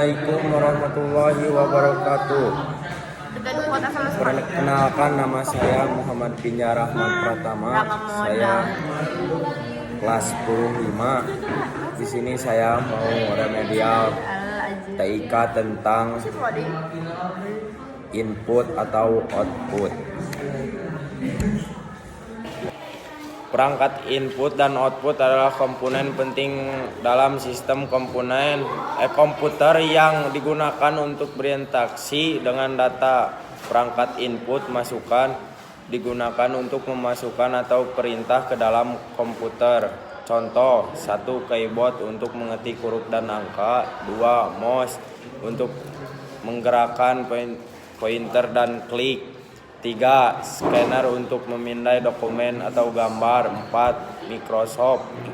Assalamualaikum warahmatullahi wabarakatuh. Perkenalkan, nama saya Muhammad Binja Rahman Pratama. Saya kelas 10 Di sini saya mau remedial TIK tentang input atau output. Perangkat input dan output adalah komponen penting dalam sistem komputer yang digunakan untuk berinteraksi dengan data. Perangkat input masukan digunakan untuk memasukkan atau perintah ke dalam komputer. Contoh, 1. Keyboard untuk mengetik huruf dan angka. 2. Mouse untuk menggerakkan pointer dan klik. 3. Scanner untuk memindai dokumen atau gambar. 4.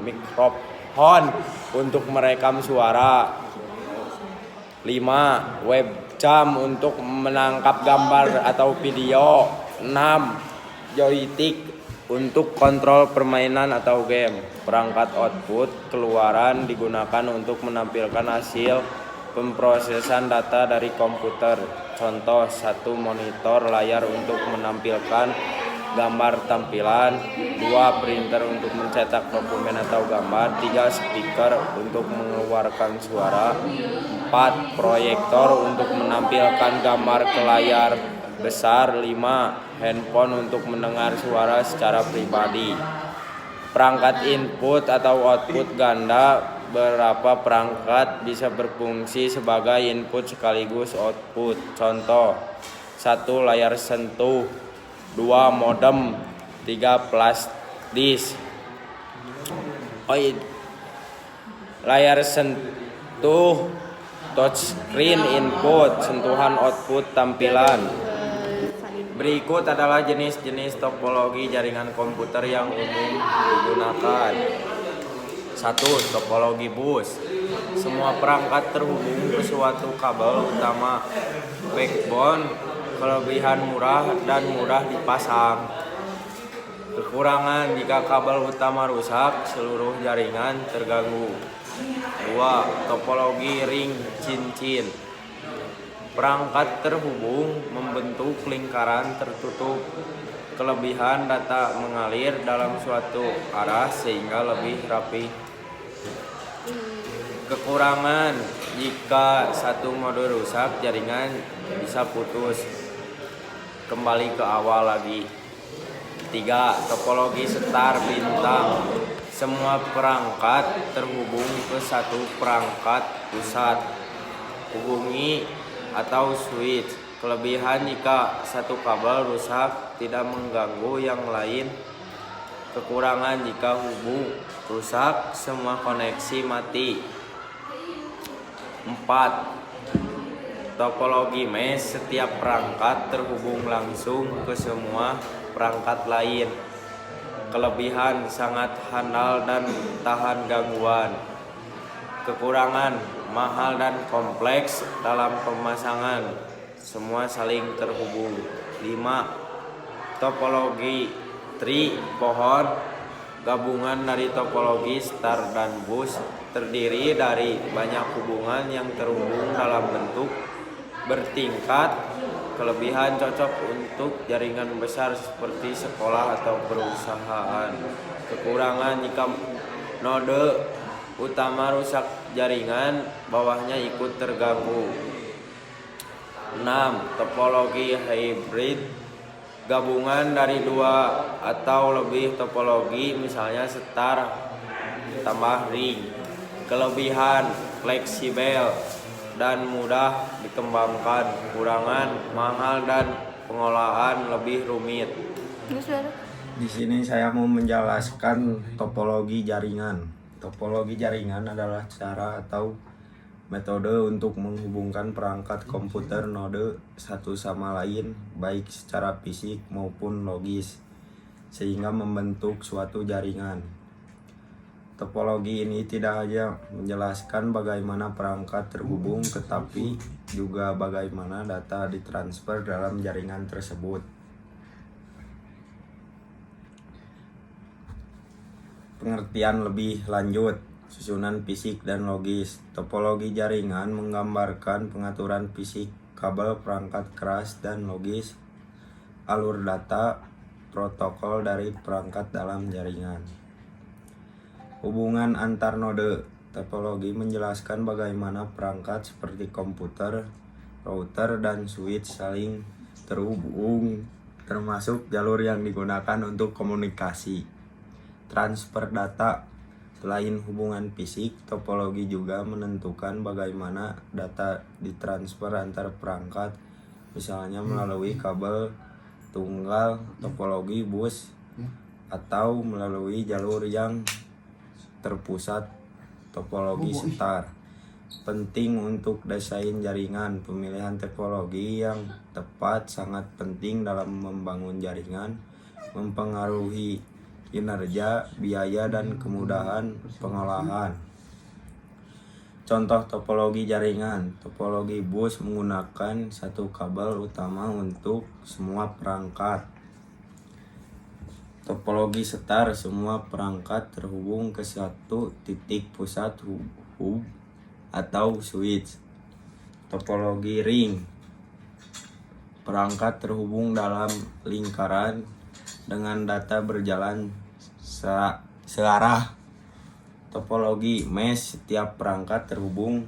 Mikrofon untuk merekam suara. 5. Webcam untuk menangkap gambar atau video. 6. Joystick untuk kontrol permainan atau game. Perangkat output keluaran digunakan untuk menampilkan hasil pemrosesan data dari komputer. Contoh, 1. Monitor layar untuk menampilkan gambar tampilan. 2. Printer untuk mencetak dokumen atau gambar. 3. Speaker untuk mengeluarkan suara. 4. Proyektor untuk menampilkan gambar ke layar besar. 5. Handphone untuk mendengar suara secara pribadi. Perangkat input atau output ganda. Beberapa perangkat bisa berfungsi sebagai input sekaligus output. Contoh, 1. Layar sentuh. 2. Modem. 3. flash disk. Layar sentuh touchscreen input, sentuhan output tampilan. Berikut adalah jenis-jenis topologi jaringan komputer yang umum digunakan. 1. Topologi bus. Semua perangkat terhubung ke suatu kabel utama backbone. Kelebihan murah dan mudah dipasang. Kekurangan, jika kabel utama rusak, seluruh jaringan terganggu. 2. Topologi ring cincin. Perangkat terhubung membentuk lingkaran tertutup. Kelebihan, data mengalir dalam suatu arah sehingga lebih rapi. Kekurangan, jika satu mode rusak, jaringan bisa putus kembali ke awal lagi. 3. Topologi setar bintang. Semua perangkat terhubung ke satu perangkat pusat. Hubungi atau switch. Kelebihan, jika satu kabel rusak tidak mengganggu yang lain. Kekurangan, jika hubung rusak semua koneksi mati. 4. Topologi mesh. Setiap perangkat terhubung langsung ke semua perangkat lain. Kelebihan, sangat handal dan tahan gangguan. Kekurangan, mahal dan kompleks dalam pemasangan. Semua saling terhubung. 5. Topologi tree, pohon. Gabungan dari topologi star dan bus, terdiri dari banyak hubungan yang terhubung dalam bentuk bertingkat. Kelebihan, cocok untuk jaringan besar seperti sekolah atau perusahaan. Kekurangan, jika node utama rusak jaringan bawahnya ikut terganggu. 6. Topologi hybrid. Gabungan dari dua atau lebih topologi, misalnya setar tambah ring. Kelebihan, fleksibel dan mudah dikembangkan. Kekurangan, mahal dan pengolahan lebih rumit. Di sini saya mau menjelaskan topologi jaringan. Topologi jaringan adalah cara atau metode untuk menghubungkan perangkat komputer node satu sama lain, baik secara fisik maupun logis, sehingga membentuk suatu jaringan. Topologi ini tidak hanya menjelaskan bagaimana perangkat terhubung, tetapi juga bagaimana data ditransfer dalam jaringan tersebut. Pengertian lebih lanjut. susunan fisik dan logis. Topologi jaringan menggambarkan pengaturan fisik kabel, perangkat keras dan logis, alur data, protokol dari perangkat dalam jaringan. Hubungan antar node. Topologi menjelaskan bagaimana perangkat seperti komputer, router, dan switch saling terhubung, termasuk jalur yang digunakan untuk komunikasi. Transfer data. Selain hubungan fisik, topologi juga menentukan bagaimana data ditransfer antar perangkat, misalnya melalui kabel tunggal, topologi bus, atau melalui jalur yang terpusat, topologi setar. Penting untuk desain jaringan. Pemilihan topologi yang tepat sangat penting dalam membangun jaringan, mempengaruhi kinerja, biaya, dan kemudahan pengolahan. Contoh topologi jaringan. Topologi bus menggunakan satu kabel utama untuk semua perangkat. Topologi setar, semua perangkat terhubung ke satu titik pusat hub atau switch. Topologi ring, perangkat terhubung dalam lingkaran dengan data berjalan searah. Topologi mesh, setiap perangkat terhubung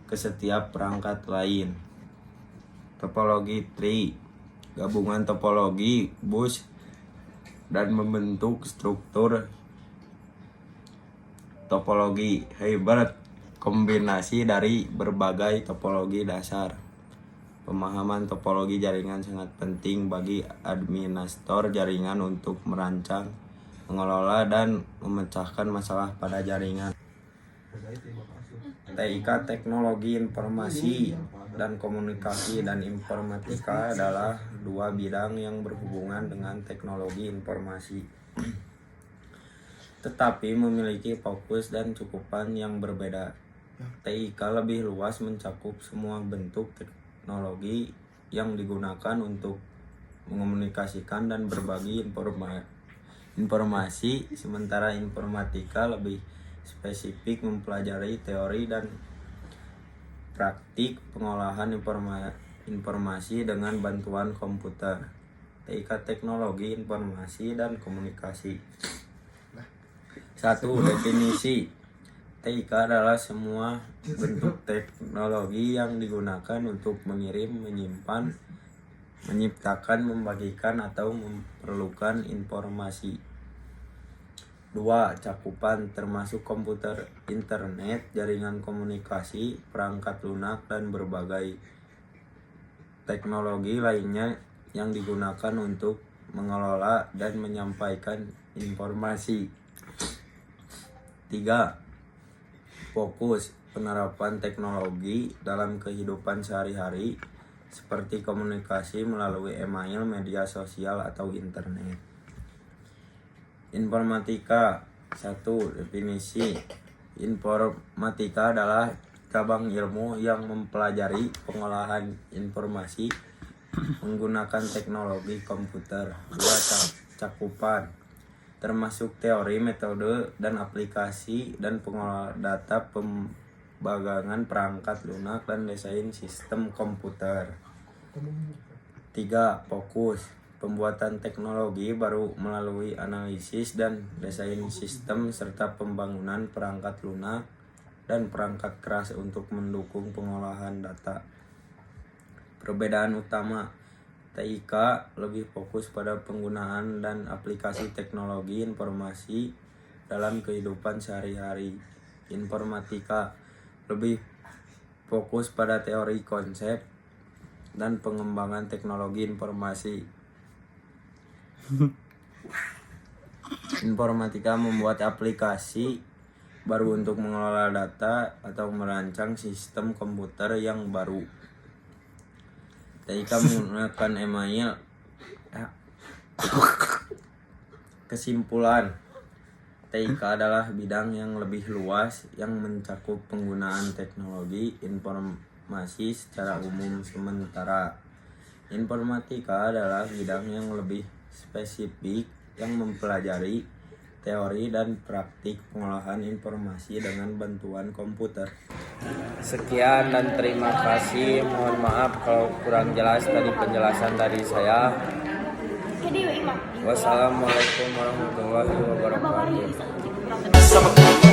ke setiap perangkat lain. Topologi tree, gabungan topologi bus dan membentuk struktur. Topologi hybrid, kombinasi dari berbagai topologi dasar. Pemahaman topologi jaringan sangat penting bagi administrator jaringan untuk merancang, mengelola, dan memecahkan masalah pada jaringan. TIK, Teknologi Informasi dan Komunikasi dan Informatika adalah dua bidang yang berhubungan dengan teknologi informasi, tetapi memiliki fokus dan cakupan yang berbeda. TIK lebih luas, mencakup semua bentuk teknologi yang digunakan untuk mengomunikasikan dan berbagi informasi, sementara informatika lebih spesifik, mempelajari teori dan praktik pengolahan informasi dengan bantuan komputer. TIK, Teknologi Informasi dan Komunikasi. 1. Definisi. TIK adalah semua bentuk teknologi yang digunakan untuk mengirim, menyimpan, menciptakan, membagikan, atau memerlukan informasi. 2. Cakupan, termasuk komputer, internet, jaringan komunikasi, perangkat lunak, dan berbagai teknologi lainnya yang digunakan untuk mengelola dan menyampaikan informasi. 3. Fokus, penerapan teknologi dalam kehidupan sehari-hari seperti komunikasi melalui email, media sosial, atau internet. Informatika. 1. Definisi. Informatika adalah cabang ilmu yang mempelajari pengolahan informasi menggunakan teknologi komputer. 2. Cakupan, termasuk teori, metode, dan aplikasi dan pengolahan data, pembagangan perangkat lunak, dan desain sistem komputer. 3. Fokus, pembuatan teknologi baru melalui analisis dan desain sistem serta pembangunan perangkat lunak dan perangkat keras untuk mendukung pengolahan data. Perbedaan utama. TIK lebih fokus pada penggunaan dan aplikasi teknologi informasi dalam kehidupan sehari-hari. Informatika lebih fokus pada teori, konsep, dan pengembangan teknologi informasi. Informatika membuat aplikasi baru untuk mengelola data atau merancang sistem komputer yang baru. TIK menggunakan email. Kesimpulan, TIK adalah bidang yang lebih luas yang mencakup penggunaan teknologi informasi secara umum, sementara informatika adalah bidang yang lebih spesifik yang mempelajari teori dan praktik pengolahan informasi dengan bantuan komputer. Sekian dan terima kasih. Mohon maaf kalau kurang jelas tadi penjelasan dari saya. Wassalamualaikum warahmatullahi wabarakatuh.